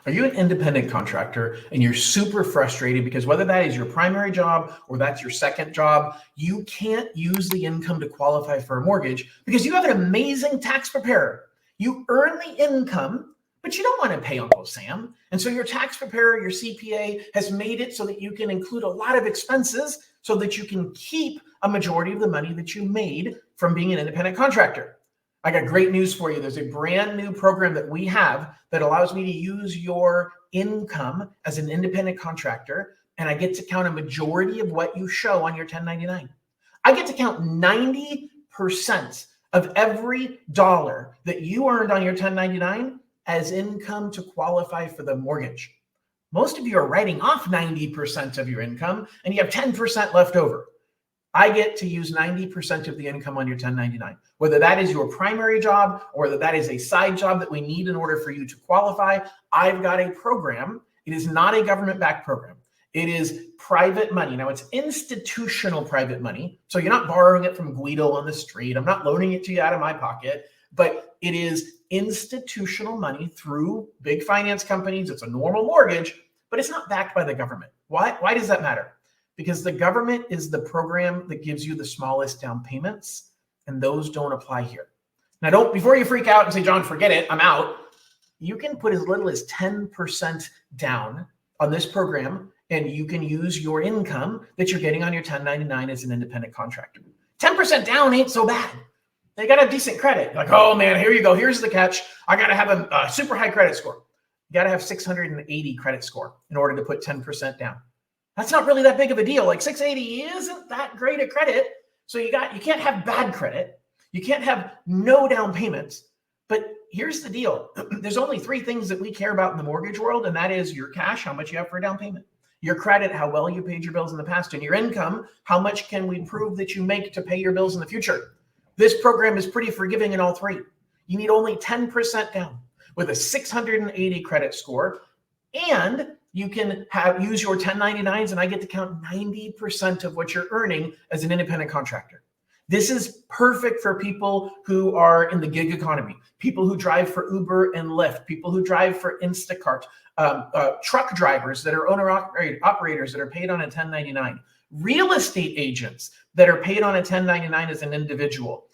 Are you an independent contractor and you're super frustrated because whether that is your primary job or that's your second job, you can't use the income to qualify for a mortgage because you have an amazing tax preparer. You earn the income, but you don't want to pay Uncle Sam. And so your tax preparer, your CPA, has made it so that you can include a lot of expenses so that you can keep a majority of the money that you made from being an independent contractor. I got great news for you. There's a brand new program that we have that allows me to use your income as an independent contractor, and I get to count a majority of what you show on your 1099. I get to count 90% of every dollar that you earned on your 1099 as income to qualify for the mortgage. Most of you are writing off 90% of your income, and you have 10% left over. I get to use 90% of the income on your 1099, whether that is your primary job or whether that is a side job that we need in order for you to qualify. I've got a program. It is not a government-backed program. It is private money. Now, it's institutional private money. So you're not borrowing it from Guido on the street. I'm not loaning it to you out of my pocket, but it is institutional money through big finance companies. It's a normal mortgage, but it's not backed by the government. Why does that matter? Because the government is the program that gives you the smallest down payments, and those don't apply here. Now, before you freak out and say, John, forget it, I'm out. You can put as little as 10% down on this program, and you can use your income that you're getting on your 1099 as an independent contractor. 10% down ain't so bad. They got to have decent credit. Like, oh man, here you go. Here's the catch. I got to have a super high credit score. You got to have 680 credit score in order to put 10% down. That's not really that big of a deal. Like 680 isn't that great a credit. So you can't have bad credit. You can't have no down payments. But here's the deal. There's only three things that we care about in the mortgage world, and that is your cash, how much you have for a down payment, your credit, how well you paid your bills in the past, and your income, how much can we prove that you make to pay your bills in the future. This program is pretty forgiving in all three. You need only 10% down with a 680 credit score, and you can use your 1099s, and I get to count 90% of what you're earning as an independent contractor. This is perfect for people who are in the gig economy, people who drive for Uber and Lyft, people who drive for Instacart, truck drivers that are owner-operators that are paid on a 1099, real estate agents that are paid on a 1099 as an individual,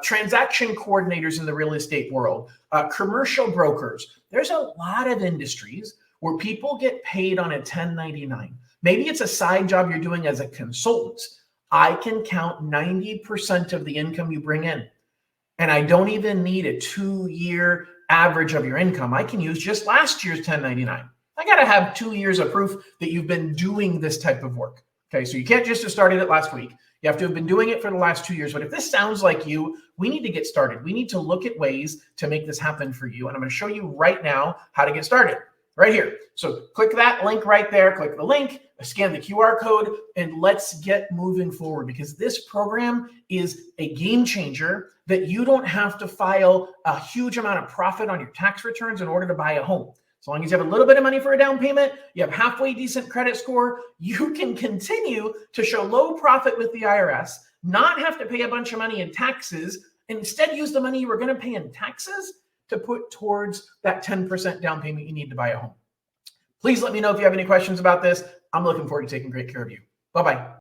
transaction coordinators in the real estate world, commercial brokers. There's a lot of industries where people get paid on a 1099. Maybe it's a side job you're doing as a consultant. I can count 90% of the income you bring in. And I don't even need a 2-year average of your income. I can use just last year's 1099. I got to have 2 years of proof that you've been doing this type of work. Okay, so you can't just have started it last week. You have to have been doing it for the last 2 years. But if this sounds like you, we need to get started. We need to look at ways to make this happen for you. And I'm going to show you right now how to get started. Right here. So click that link right there, click the link, scan the QR code, and let's get moving forward, because this program is a game changer that you don't have to file a huge amount of profit on your tax returns in order to buy a home. As long as you have a little bit of money for a down payment, you have halfway decent credit score, you can continue to show low profit with the IRS, not have to pay a bunch of money in taxes, and instead use the money you were going to pay in taxes to put towards that 10% down payment you need to buy a home. Please let me know if you have any questions about this. I'm looking forward to taking great care of you. Bye-bye.